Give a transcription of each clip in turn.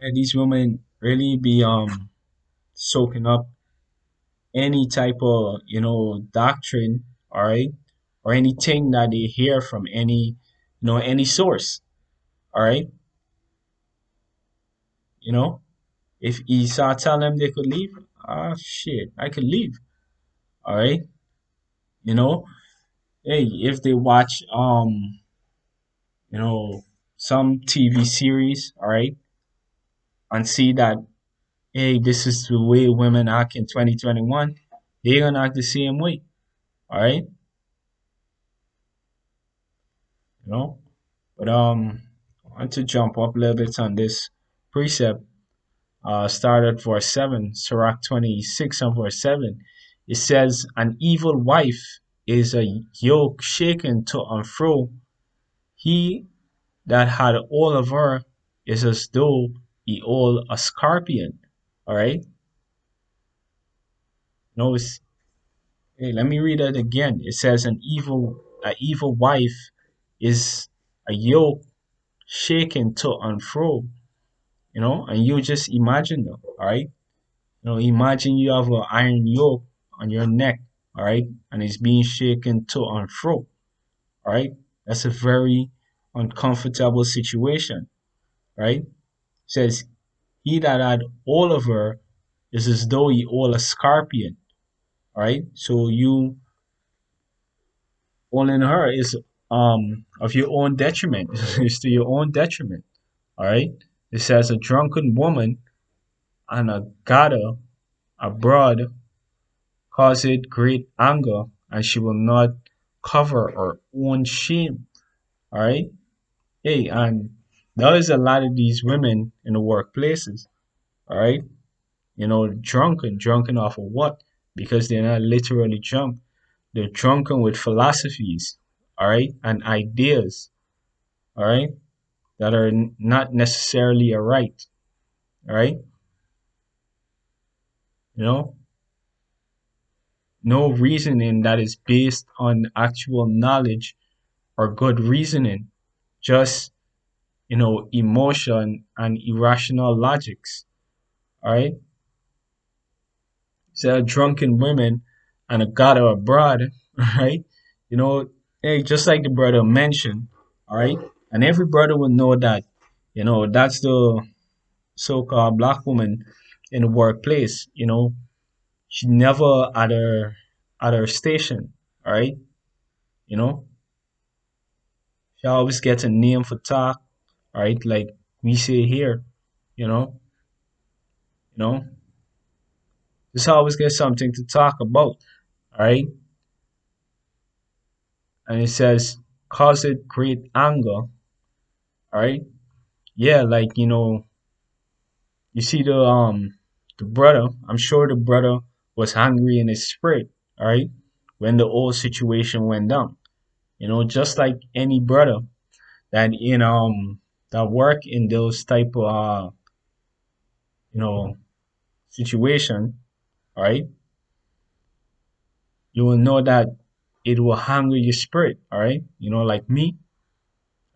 And these women really be soaking up any type of doctrine, all right, or anything that they hear from any source, all right. You know, if Esau tell them they could leave, ah shit, I could leave, all right. You know, hey, if they watch you know some TV series, all right, and see that hey, this is the way women act in 2021, they're gonna act the same way, all right. You know, but I want to jump up a little bit on this precept. Start at verse 7, Sirach 26 and verse 7. It says, an evil wife is a yoke shaken to and fro. He that had all of her is as though he all a scorpion. All right. Notice, hey, let me read it again. It says, a evil wife is a yoke shaken to and fro. And you just imagine them, all right? Imagine you have an iron yoke on your neck, all right, and it's being shaken to and fro, all right? That's a very uncomfortable situation, right? It says, he that had all of her is as though he all a scorpion, all right? So you all in her is of your own detriment. It's to your own detriment, all right? It says a drunken woman and a gatherer abroad causeth great anger, and she will not cover her own shame. All right. Hey, and there is a lot of these women in the workplaces. All right. Drunken off of what? Because they're not literally drunk. They're drunken with philosophies. All right. And ideas. All right. That are not necessarily a right. All right. You know, no reasoning that is based on actual knowledge or good reasoning. Just emotion and irrational logics. All right. So drunken women and a god abroad. All right. You know, hey, just like the brother mentioned. All right. And every brother will know that, that's the so-called black woman in the workplace. She never at her station. All right. You know, she always gets a name for talk. All right. Like we say here, you know, you know, just always get something to talk about. All right. And it says, cause it great anger. All right. Yeah. Like, you see the brother, I'm sure the brother was angry in his spirit. All right. When the old situation went down, just like any brother that, that work in those type of, you know, situation. All right. You will know that it will hunger your spirit. All right. Like me.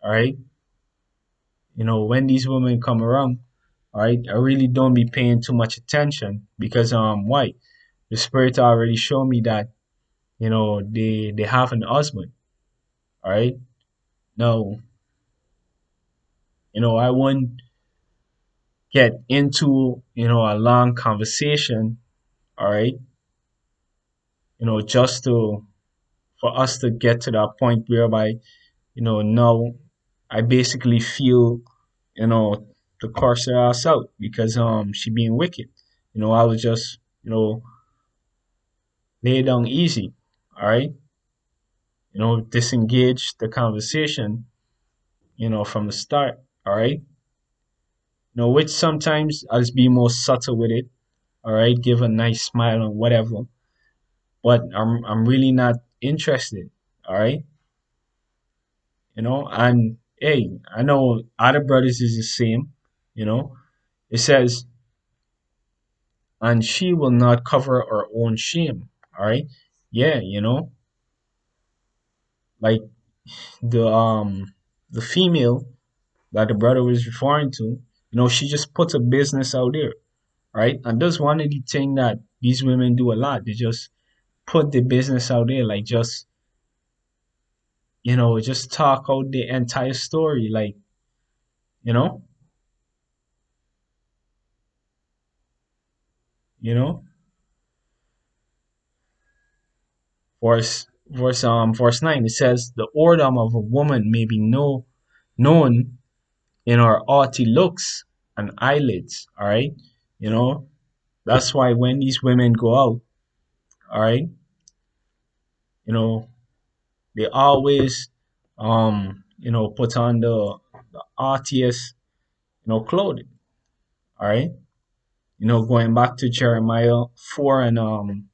All right. When these women come around, all right, I really don't be paying too much attention because why? The spirit already showed me that they have an husband. All right. Now, I wouldn't get into a long conversation. All right. Just to for us to get to that point whereby now I basically feel you know to curse her ass out because she being wicked. I was just lay it down easy, all right? Disengage the conversation, from the start, all right? Which sometimes I'll just be more subtle with it, all right? Give a nice smile and whatever, but I'm really not interested, all right? And hey, I know other brothers is the same, you know. It says, and she will not cover her own shame, all right? Yeah, like the female that the brother was referring to, She just puts a business out there, right? And that's one of the things that these women do a lot. They just put the business out there, like just talk out the entire story, like, you know, you know. Verse 9, it says, the whoredom of a woman may be known in her haughty looks and eyelids. All right. You know, that's why when these women go out, all right, you know, they always put on the artiest, clothing. All right. Going back to Jeremiah 4 and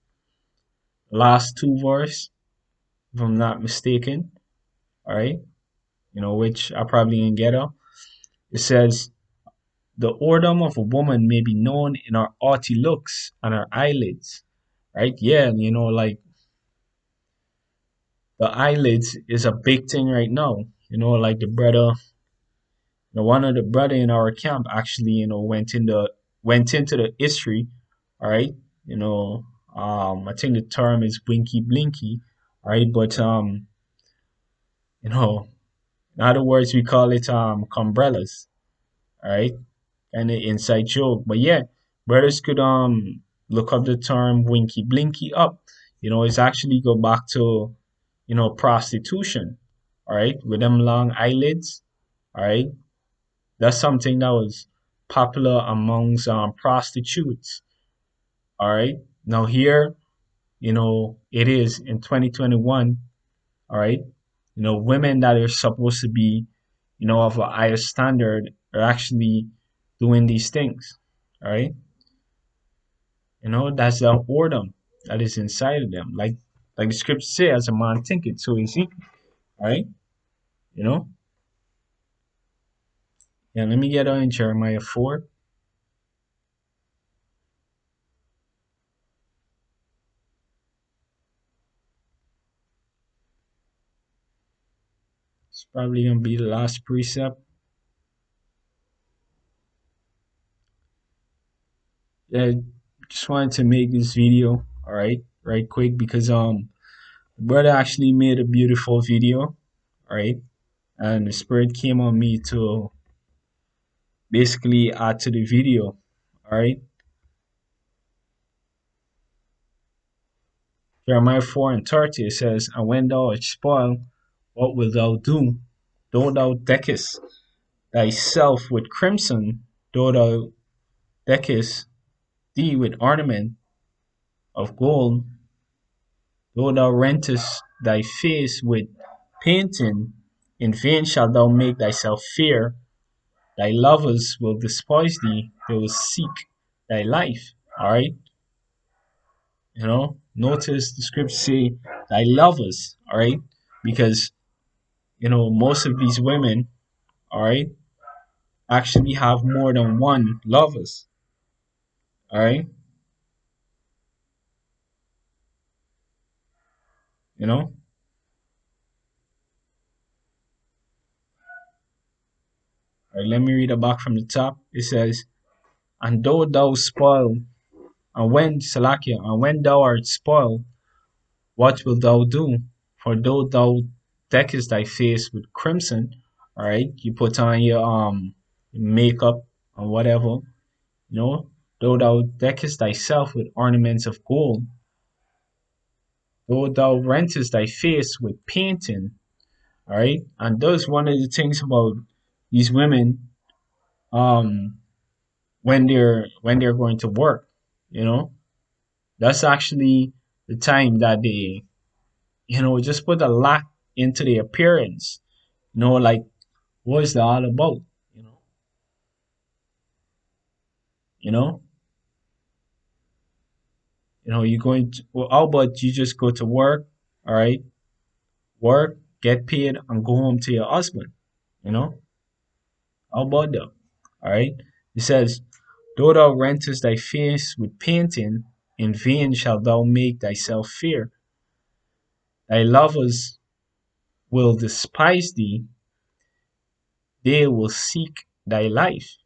last two verse, if I'm not mistaken. All right. Which I probably didn't get up. It says, the whoredom of a woman may be known in her haughty looks and her eyelids. Right? Yeah, like the eyelids is a big thing right now. Like the brother, one of the brother in our camp actually, went into the history. All right. You know, I think the term is blinky blinky. All right, but you know, in other words, we call it umbrellas. All right, and an inside joke. But yeah, brothers could look up the term winky blinky up. It's actually go back to prostitution. All right, with them long eyelids. All right, that's something that was popular amongst prostitutes. All right, now here, it is in 2021. All right, women that are supposed to be, of a higher standard are actually doing these things. All right, that's the boredom that is inside of them. Like the scripture says, a man thinketh, so is he. All right, you know. Yeah, let me get on in Jeremiah 4. It's probably gonna be the last precept. Yeah, just wanted to make this video, all right, right quick because the brother actually made a beautiful video, all right, and the spirit came on me to basically add to the video, all right. Jeremiah 4 and 30, it says, and when thou art spoiled, what wilt thou do? Though thou deckest thyself with crimson, though thou deckest thee with ornament of gold, though thou rentest thy face with painting, in vain shalt thou make thyself fair. Thy lovers will despise thee, they will seek thy life. Alright? Notice the scripture say thy lovers, alright? Because most of these women, alright, actually have more than one lovers. Alright? You know? Alright, let me read it back from the top. It says, and though thou spoil, and when thou art spoiled, what wilt thou do? For though thou deckest thy face with crimson, alright, you put on your makeup or whatever, though thou deckest thyself with ornaments of gold, though thou rentest thy face with painting, alright, and that's one of the things about these women, um, when they're going to work, you know, that's actually the time that they, just put a lot into the appearance, like what is that all about, you know, you know, you're going to, well, how about you just go to work, all right, work, get paid, and go home to your husband, you know, how about that, all right? It says, though thou rentest thy face with painting, in vain shalt thou make thyself fair. Thy lovers will despise thee, they will seek thy life.